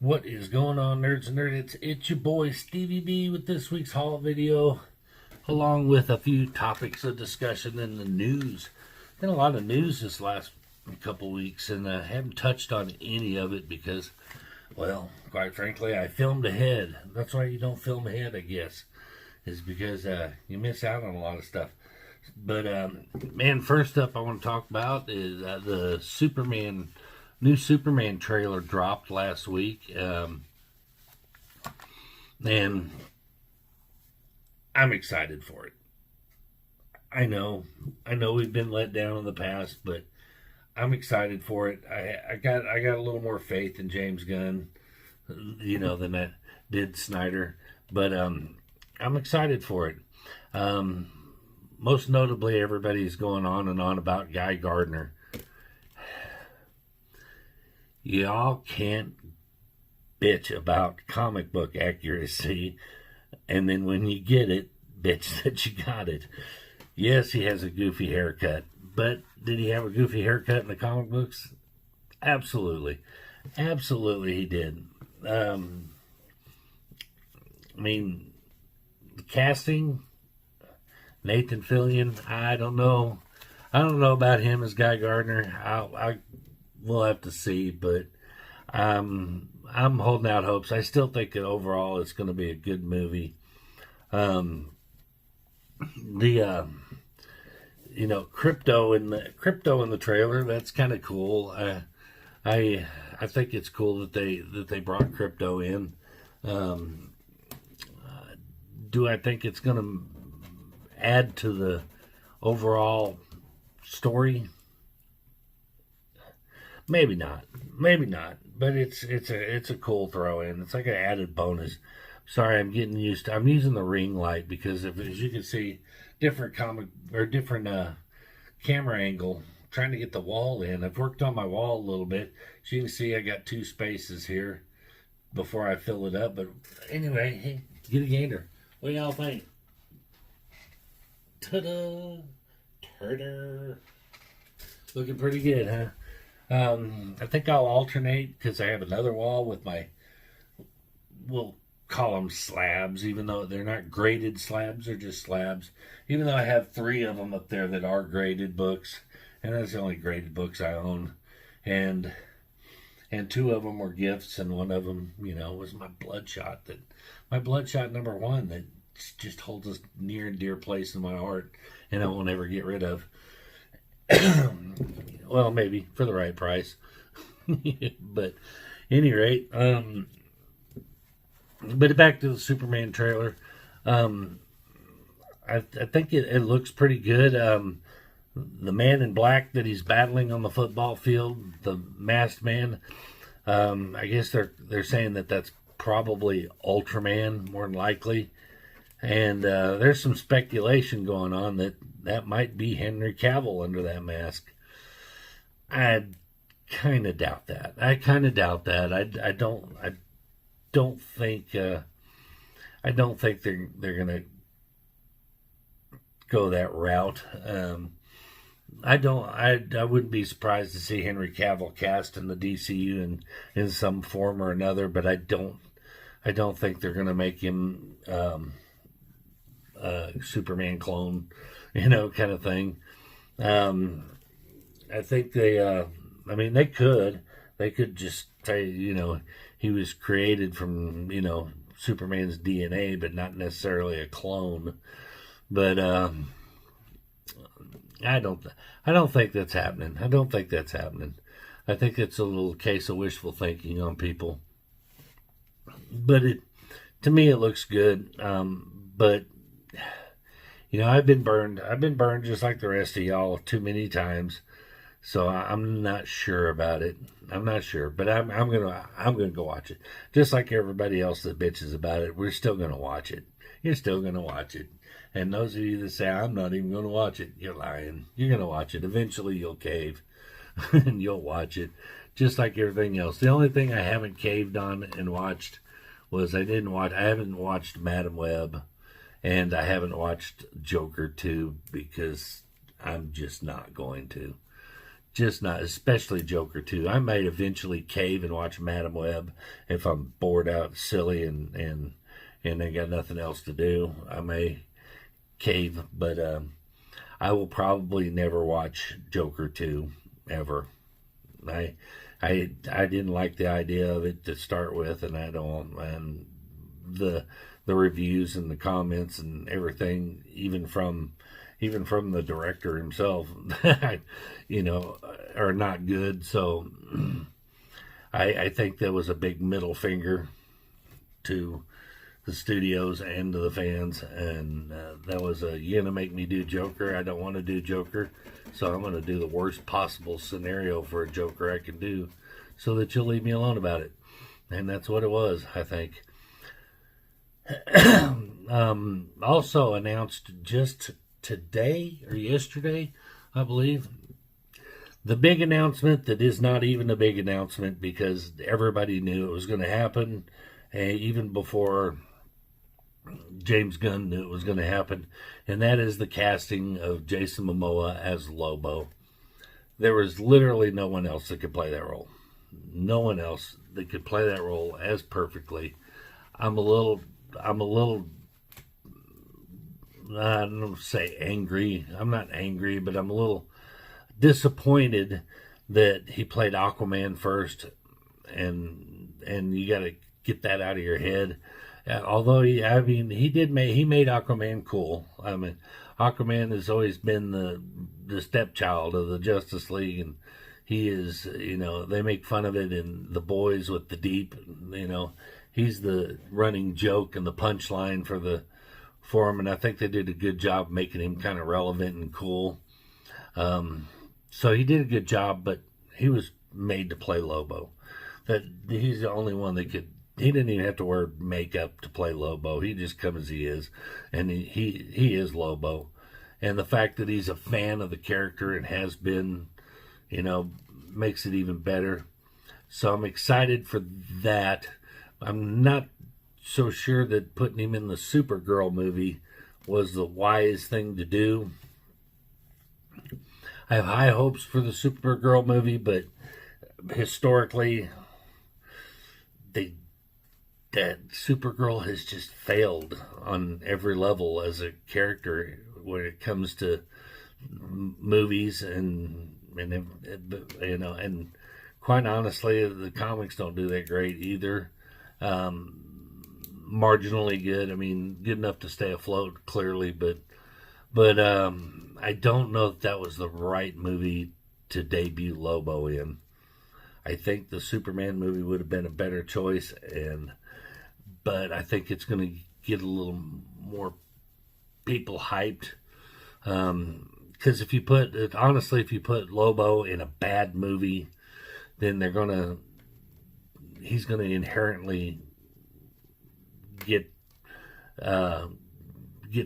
What is going on, nerds and nerds? It's your boy Stevie B with this week's haul video, along with a few topics of discussion in the news. Been a lot of news this last couple weeks, and I haven't touched on any of it because, well, quite frankly, I filmed ahead. That's why you don't film ahead, I guess, is because you miss out on a lot of stuff. But man, first up, I want to talk about is the new Superman trailer dropped last week, and I'm excited for it. I know we've been let down in the past, but I'm excited for it. I got a little more faith in James Gunn, than I did Snyder, but I'm excited for it. Most notably, everybody's going on and on about Guy Gardner. Y'all can't bitch about comic book accuracy, and then when you get it, bitch that you got it. Yes, he has a goofy haircut, but did he have a goofy haircut in the comic books? Absolutely. Absolutely he did. The casting, Nathan Fillion, I don't know about him as Guy Gardner. We'll have to see, but I'm holding out hopes. I still think that overall it's going to be a good movie. The crypto in the trailer, that's kind of cool. I think it's cool that they brought crypto in. Do I think it's going to add to the overall story? Maybe not, but it's a cool throw in. It's like an added bonus. Sorry, I'm using the ring light because as you can see, different camera angle, trying to get the wall in. I've worked on my wall a little bit. As you can see, I got 2 spaces here before I fill it up. But anyway, hey, get a gainer. What do y'all think? Ta-da! Turner. Looking pretty good, huh? I think I'll alternate because I have another wall with we'll call them slabs, even though they're not graded slabs, they're just slabs. Even though I have 3 of them up there that are graded books, and that's the only graded books I own. And 2 of them were gifts, and one of them, was my Bloodshot number 1 that just holds a near and dear place in my heart, and I won't ever get rid of. Well, maybe for the right price. But any rate, but back to the Superman trailer. I think it looks pretty good. The man in black that he's battling on the football field, the masked man, I guess they're saying that's probably Ultraman, more than likely. And there's some speculation going on that might be Henry Cavill under that mask. I kind of doubt that. I don't think they're gonna go that route. I wouldn't be surprised to see Henry Cavill cast in the DCU in some form or another, but I don't think they're gonna make him Superman clone, kind of thing. I think they could just say, he was created from, Superman's DNA, but not necessarily a clone. But I don't think that's happening. I think it's a little case of wishful thinking on people. But to me, it looks good. But I've been burned just like the rest of y'all too many times. So I'm not sure about it. I'm not sure, but I'm gonna go watch it. Just like everybody else that bitches about it, we're still gonna watch it. You're still gonna watch it. And those of you that say I'm not even gonna watch it, you're lying. You're gonna watch it. Eventually you'll cave and you'll watch it. Just like everything else. The only thing I haven't caved on and watched was I haven't watched Madam Web, and I haven't watched Joker 2 because I'm just not going to. Just not, especially Joker 2. I might eventually cave and watch Madam Web if I'm bored out silly and I got nothing else to do. I may cave, but I will probably never watch Joker 2 ever. I I didn't like the idea of it to start with, and I don't. And the reviews and the comments and everything, even from the director himself, are not good. So I think that was a big middle finger to the studios and to the fans, and that was you're gonna make me do Joker. I don't want to do Joker, so I'm gonna do the worst possible scenario for a Joker I can do, so that you'll leave me alone about it. And that's what it was, I think. Also announced just today or yesterday, I believe, the big announcement that is not even a big announcement because everybody knew it was going to happen, even before James Gunn knew it was going to happen, and that is the casting of Jason Momoa as Lobo. There was literally no one else that could play that role. No one else that could play that role as perfectly. I'm a little, I don't say angry. I'm not angry, but I'm a little disappointed that he played Aquaman first, and you got to get that out of your head. Although he made Aquaman cool. I mean, Aquaman has always been the stepchild of the Justice League, and he is, they make fun of it in The Boys with the Deep. He's the running joke and the punchline for him, and I think they did a good job making him kind of relevant and cool. So he did a good job, but he was made to play Lobo. That he's the only one that could. He didn't even have to wear makeup to play Lobo. He just comes as he is, and he is Lobo. And the fact that he's a fan of the character and has been, makes it even better. So I'm excited for that. I'm not so sure that putting him in the Supergirl movie was the wise thing to do. I have high hopes for the Supergirl movie, but historically, that Supergirl has just failed on every level as a character when it comes to movies and quite honestly, the comics don't do that great either. Marginally good. I mean, good enough to stay afloat, clearly, but I don't know if that was the right movie to debut Lobo in. I think the Superman movie would have been a better choice, but I think it's going to get a little more people hyped. Because if you put Lobo in a bad movie, then he's going to inherently get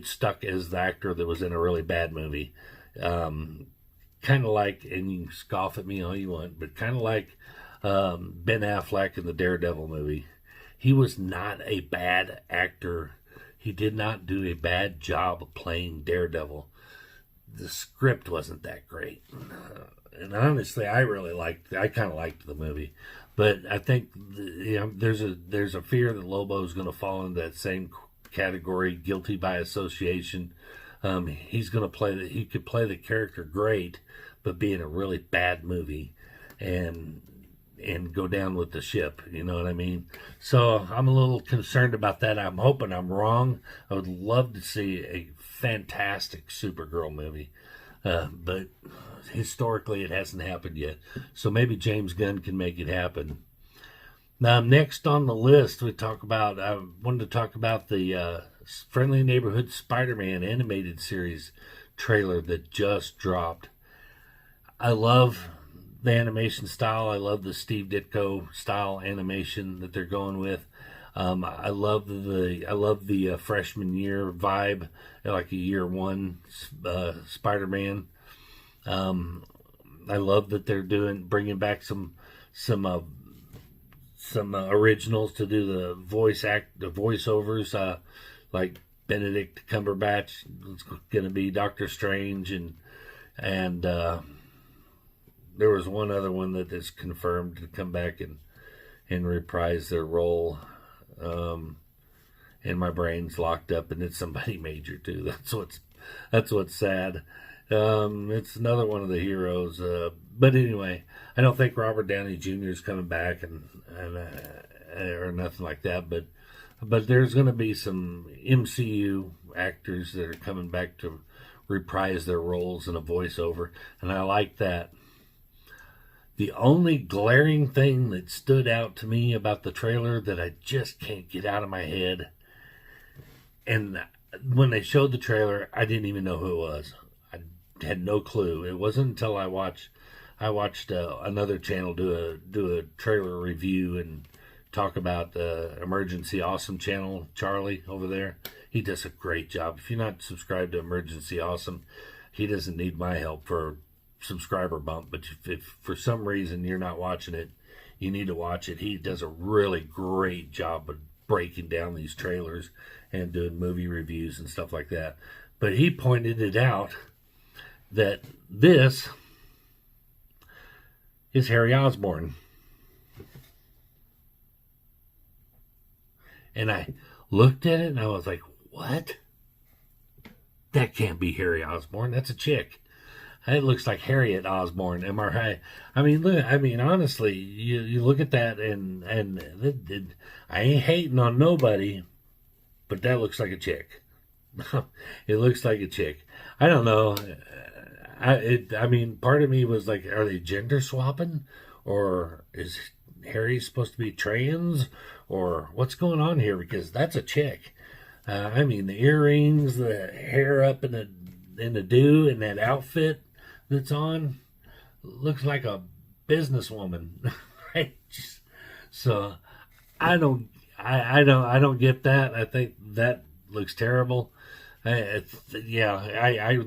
stuck as the actor that was in a really bad movie. Kind of like, and you can scoff at me all you want, but kind of like Ben Affleck in the Daredevil movie. He was not a bad actor. He did not do a bad job of playing Daredevil. The script wasn't that great. And honestly, I kind of liked the movie. But I think there's a fear that Lobo is going to fall into that same category, guilty by association. He's going to he could play the character great, but be in a really bad movie and go down with the ship, you know what I mean? So I'm a little concerned about that. I'm hoping I'm wrong. I would love to see a fantastic Supergirl movie, but historically it hasn't happened yet. So maybe James Gunn can make it happen. Now, next on the list, I wanted to talk about the Friendly Neighborhood Spider-Man animated series trailer that just dropped. I love the animation style. I love the Steve Ditko style animation that they're going with. I love the freshman year vibe, like a year one Spider-Man. I love that they're bringing back some originals to do the voiceovers, like Benedict Cumberbatch is going to be Doctor Strange, and there was one other one that is confirmed to come back and reprise their role. And my brain's locked up, and it's somebody major too. That's what's sad. It's another one of the heroes. But anyway, I don't think Robert Downey Jr. is coming back and or nothing like that. But there's going to be some MCU actors that are coming back to reprise their roles in a voiceover, and I like that. The only glaring thing that stood out to me about the trailer that I just can't get out of my head, and when they showed the trailer, I didn't even know who it was. I had no clue. It wasn't until I watched another channel do a trailer review and talk about the Emergency Awesome channel, Charlie over there. He does a great job. If you're not subscribed to Emergency Awesome, he doesn't need my help for a subscriber bump. But if for some reason you're not watching it, you need to watch it. He does a really great job of breaking down these trailers and doing movie reviews and stuff like that. But he pointed it out that this is Harry Osborn. And I looked at it and I was like, what? That can't be Harry Osborn. That's a chick. It looks like Harriet Osborn. Am I right? I mean, look. I mean, honestly, you look at that and I ain't hating on nobody, but that looks like a chick. It looks like a chick. I don't know. I mean, part of me was like, are they gender swapping, or is Harry supposed to be trans, or what's going on here? Because that's a chick. I mean, the earrings, the hair up in the dew, and that outfit that's on looks like a businesswoman, right? So I don't get that. I think that looks terrible. I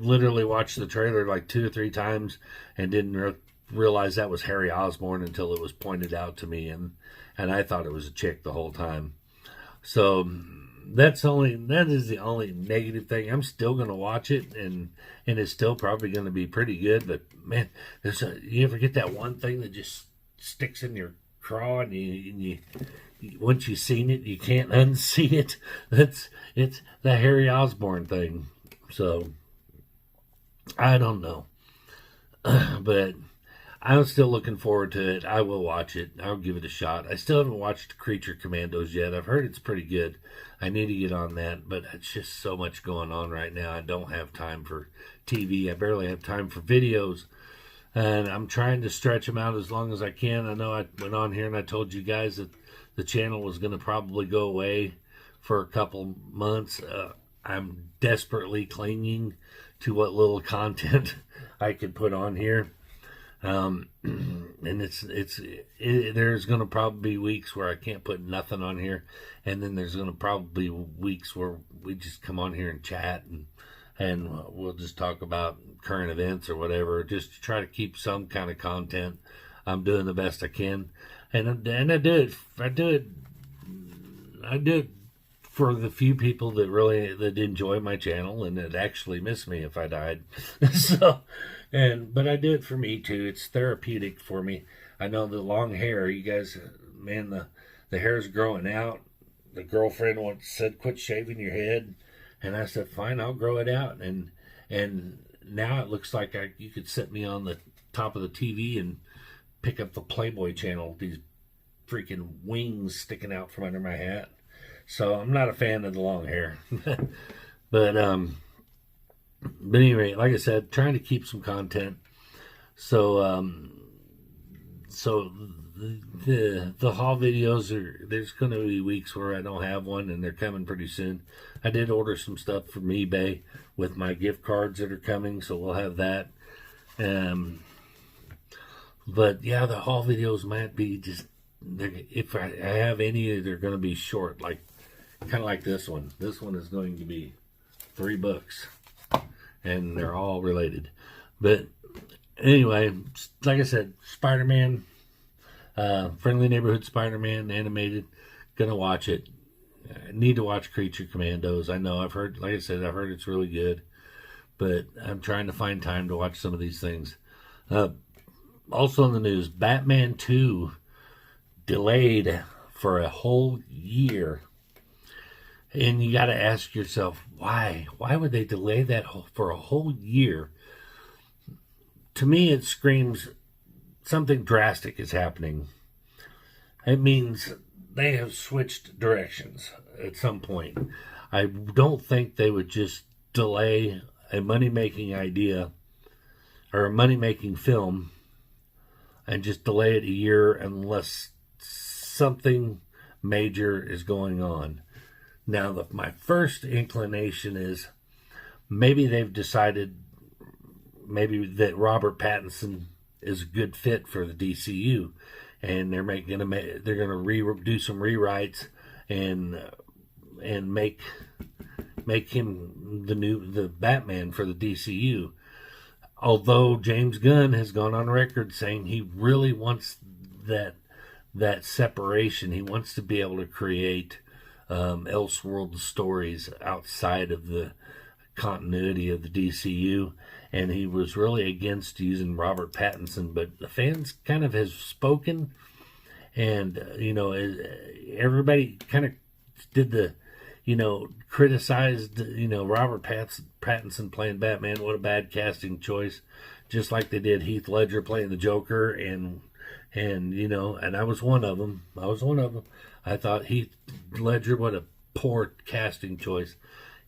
literally watched the trailer like 2 or 3 times and didn't realize that was Harry Osborn until it was pointed out to me, and I thought it was a chick the whole time. So that is the only negative thing. I'm still going to watch it, and it's still probably going to be pretty good. But man, you ever get that one thing that just sticks in your craw, and you once you've seen it, you can't unsee it. It's the Harry Osborn thing. So I don't know, but I'm still looking forward to it. I will watch it. I'll give it a shot. I still haven't watched Creature Commandos yet. I've heard it's pretty good. I need to get on that, but it's just so much going on right now. I don't have time for TV. I barely have time for videos, and I'm trying to stretch them out as long as I can. I know I went on here and I told you guys that the channel was going to probably go away for a couple months. I'm desperately clinging to what little content I could put on here. And there's going to probably be weeks where I can't put nothing on here, and then there's going to probably be weeks where we just come on here and chat and we'll just talk about current events or whatever, just to try to keep some kind of content. I'm doing the best I can, and I do it for the few people that enjoy my channel and that actually miss me if I died. But I do it for me too. It's therapeutic for me. I know the long hair, you guys, man, the hair's growing out. The girlfriend once said, quit shaving your head. And I said, fine, I'll grow it out. And now it looks like you could set me on the top of the TV and pick up the Playboy channel, these freaking wings sticking out from under my hat. So I'm not a fan of the long hair. But anyway, like I said, trying to keep some content. So the haul videos there's going to be weeks where I don't have one, and they're coming pretty soon. I did order some stuff from eBay with my gift cards that are coming, so we'll have that. But yeah, the haul videos might be just, if I have any, they're going to be short, like kind of like this one. This one is going to be 3 books, and they're all related. But anyway, like I said, Spider-Man, Friendly Neighborhood Spider-Man animated, gonna watch it. I need to watch Creature Commandos. I know I've heard it's really good, but I'm trying to find time to watch some of these things. Also in the news, Batman 2 delayed for a whole year. And you got to ask yourself, why? Why would they delay that for a whole year? To me, it screams something drastic is happening. It means they have switched directions at some point. I don't think they would just delay a money-making idea or a money-making film and just delay it a year unless something major is going on. Now, my first inclination is maybe they've decided maybe that Robert Pattinson is a good fit for the DCU, and they're going to do some rewrites and make him the Batman for the DCU. Although James Gunn has gone on record saying he really wants that separation. He wants to be able to create Elseworld stories outside of the continuity of the DCU, and he was really against using Robert Pattinson, but the fans kind of has spoken, and everybody kind of did the criticized Robert Pattinson playing Batman. What a bad casting choice, just like they did Heath Ledger playing the Joker, and I was one of them. I thought Heath Ledger, what a poor casting choice.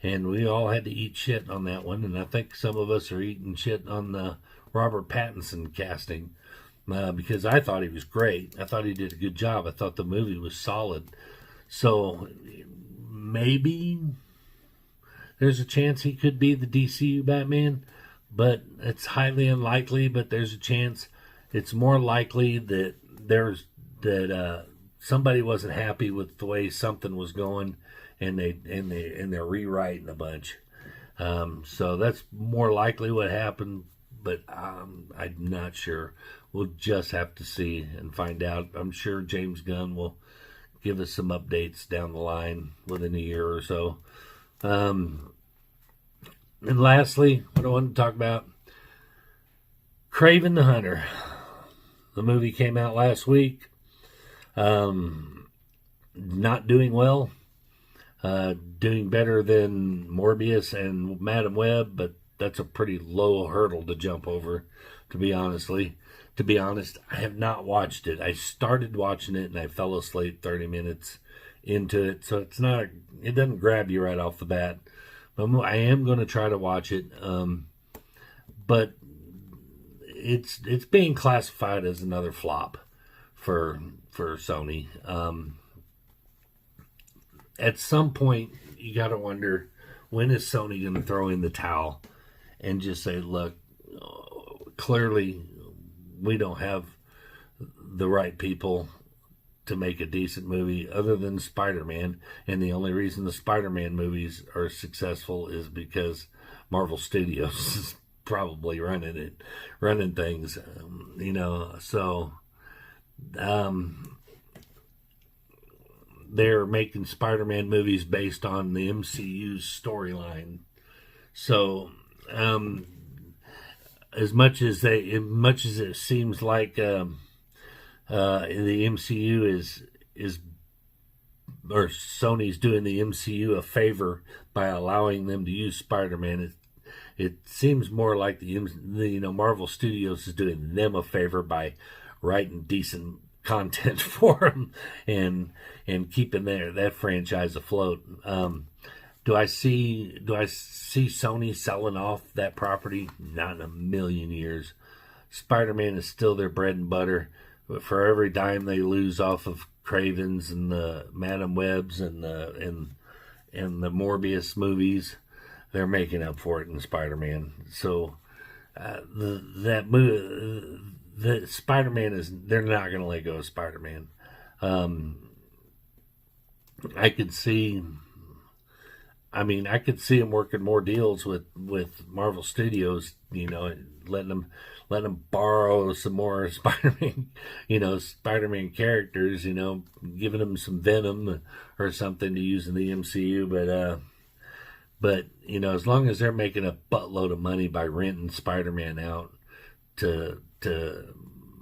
And we all had to eat shit on that one. And I think some of us are eating shit on the Robert Pattinson casting because I thought he was great. I thought he did a good job. I thought the movie was solid. So maybe there's a chance he could be the DCU Batman, but it's highly unlikely. But there's a chance. It's more likely that somebody wasn't happy with the way something was going, and they're rewriting a bunch. So that's more likely what happened, but I'm not sure. We'll just have to see and find out. I'm sure James Gunn will give us some updates down the line within a year or so. And lastly, what I wanted to talk about, Kraven the Hunter. The movie came out last week. Not doing well. Doing better than Morbius and Madam Web, but that's a pretty low hurdle to jump over, to be honest. I have not watched it. I started watching it and I fell asleep 30 minutes into it, so it doesn't grab you right off the bat. But I am going to try to watch it. But it's being classified as another flop for Sony. At some point, you got to wonder, when is Sony going to throw in the towel and just say, look, clearly we don't have the right people to make a decent movie other than Spider-Man, and the only reason the Spider-Man movies are successful is because Marvel Studios is probably running things, so they're making Spider-Man movies based on the MCU's storyline. So, as much as it seems like the MCU or Sony's doing the MCU a favor by allowing them to use Spider-Man, it seems more like the Marvel Studios is doing them a favor by writing decent content for them and keeping that franchise afloat. Do I see Sony selling off that property? Not in a million years. Spider-Man is still their bread and butter. But for every dime they lose off of Cravens and the Madam Webs and the Morbius movies, they're making up for it in Spider-Man. So the Spider-Man they're not going to let go of Spider-Man. I could see them working more deals with Marvel Studios, letting them borrow some more Spider-Man, Spider-Man characters, giving them some Venom or something to use in the MCU, but as long as they're making a buttload of money by renting Spider-Man out to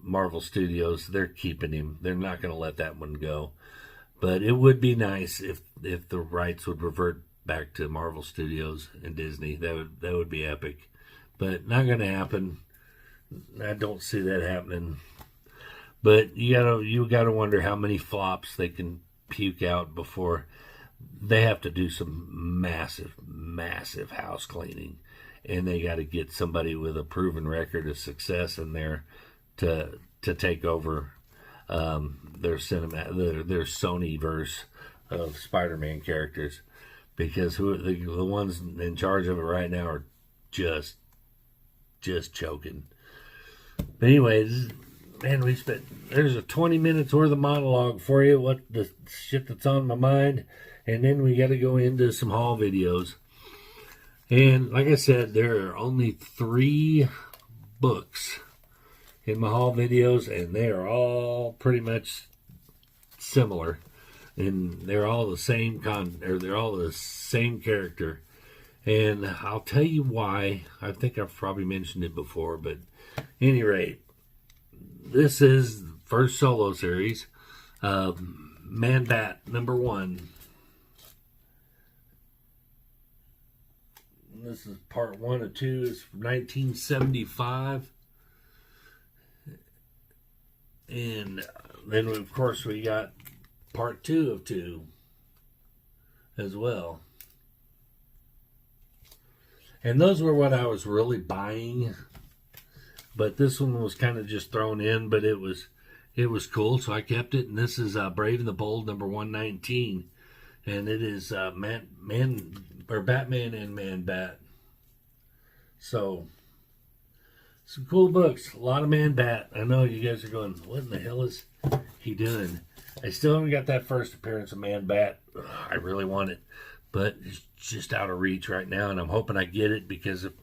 Marvel Studios, they're keeping him. They're not going to let that one go. But it would be nice if the rights would revert back to Marvel Studios and Disney. That would be epic. But not going to happen. I don't see that happening. But you gotta wonder how many flops they can puke out before they have to do some massive house cleaning, and they got to get somebody with a proven record of success in there to take over their Sony verse of Spider-Man characters, because the ones in charge of it right now are just choking. But anyways, man, there's a 20 minutes worth of monologue for you, what the shit that's on my mind, and then we got to go into some haul videos. And like I said, there are only 3 books in my haul videos, and they are all pretty much similar, and they're all the same they're all the same character. And I'll tell you why. I think I've probably mentioned it before, but at any rate, this is the first solo series, Man-Bat #1. This is part 1 of 2. It's from 1975. And then, of course, we got part 2 of 2 as well. And those were what I was really buying. But this one was kind of just thrown in, but it was cool, so I kept it. And this is Brave and the Bold #119. And it is Batman and Man-Bat. So, some cool books. A lot of Man-Bat. I know you guys are going, what in the hell is he doing? I still haven't got that first appearance of Man-Bat. I really want it. But it's just out of reach right now, and I'm hoping I get it, because if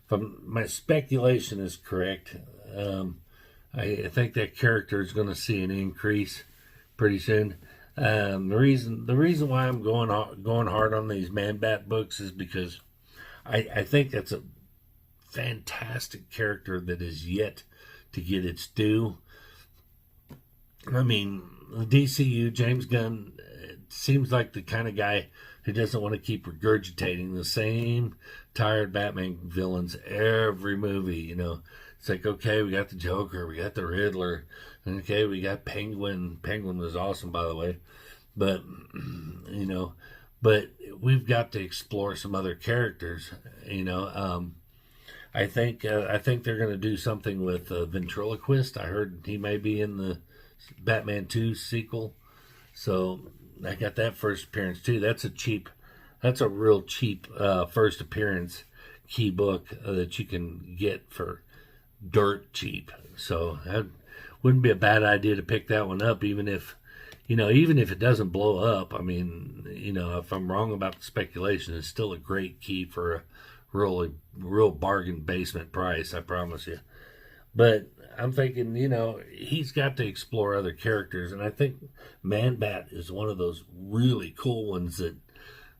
my speculation is correct, I think that character is going to see an increase pretty soon. The reason why I'm going hard on these Man-Bat books is because I think that's a fantastic character that is yet to get its due. I mean, the DCU, James Gunn, seems like the kind of guy who doesn't want to keep regurgitating the same tired Batman villains every movie. You know, it's like, okay, we got the Joker, we got the Riddler, and okay, we got Penguin. Penguin was awesome, by the way. But, you know, but we've got to explore some other characters. You know, I think they're going to do something with Ventriloquist. I heard he may be in the Batman 2 sequel. So I got that first appearance too. That's a real cheap first appearance key book that you can get for dirt cheap. So that wouldn't be a bad idea to pick that one up, even if it doesn't blow up. I mean, you know, if I'm wrong about the speculation, it's still a great key for a real bargain basement price, I promise you. But I'm thinking, you know, he's got to explore other characters, and I think Man-Bat is one of those really cool ones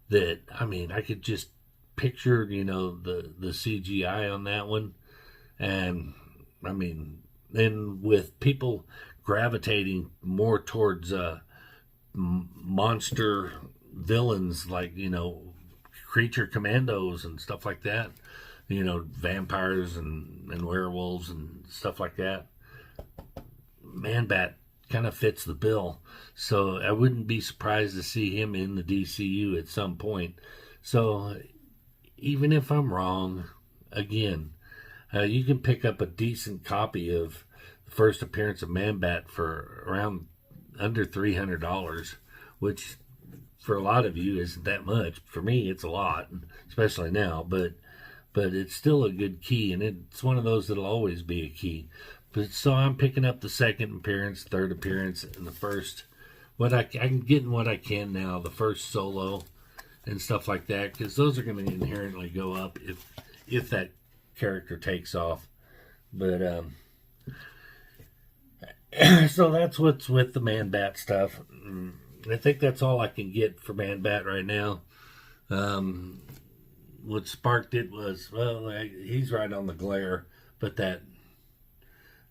that I mean, I could just picture, you know, the CGI on that one, and I mean, then with people gravitating more towards monster villains, like, you know, creature commandos and stuff like that, you know, vampires and werewolves and stuff like that, Man-Bat kind of fits the bill. So I wouldn't be surprised to see him in the DCU at some point. So even if I'm wrong, again, you can pick up a decent copy of the first appearance of Man-Bat for around under $300, which for a lot of you isn't that much. For me, it's a lot, especially now, but it's still a good key, and it's one of those that'll always be a key. But so I'm picking up the second appearance, third appearance, and the first. I'm getting what I can now, the first solo and stuff like that, because those are going to inherently go up if that character takes off. But so that's what's with the Man-Bat stuff. I think that's all I can get for Man-Bat right now. What sparked it was, well, he's right on the glare, but that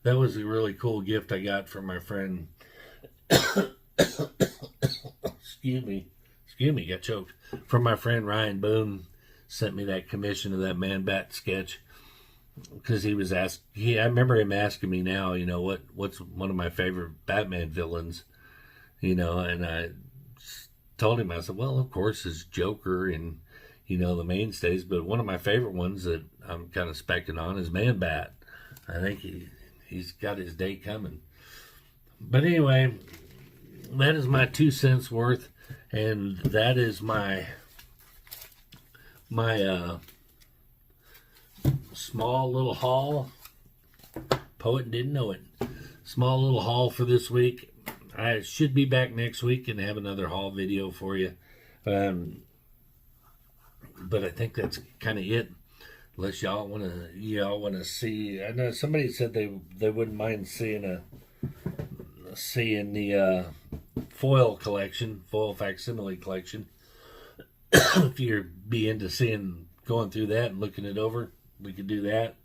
that was a really cool gift I got from my friend. Excuse me, got choked. From my friend Ryan Boone, sent me that commission of that Man-Bat sketch because he was I remember him asking me now, what's one of my favorite Batman villains, and I told him, I said, well, of course, it's Joker and, the mainstays, but one of my favorite ones that I'm kind of specking on is Man-Bat. I think he's got his day coming. But anyway, that is my 2 cents worth, and that is my small little haul. Poet didn't know it. Small little haul for this week. I should be back next week and have another haul video for you. But I think that's kind of it. Unless y'all want to see. I know somebody said they wouldn't mind seeing the foil facsimile collection. If you're be into going through that and looking it over, we could do that.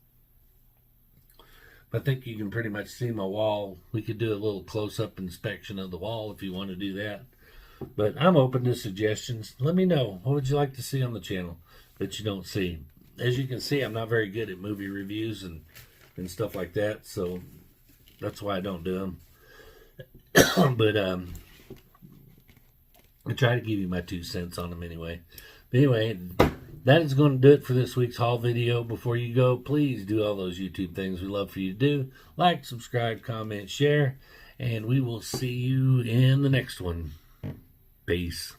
I think you can pretty much see my wall. We could do a little close-up inspection of the wall if you want to do that. But I'm open to suggestions. Let me know. What would you like to see on the channel that you don't see? As you can see, I'm not very good at movie reviews and stuff like that, so that's why I don't do them. But I try to give you my 2 cents on them anyway. But anyway, that is going to do it for this week's haul video. Before you go, please do all those YouTube things we love for you to do. Like, subscribe, comment, share, and we will see you in the next one. Peace.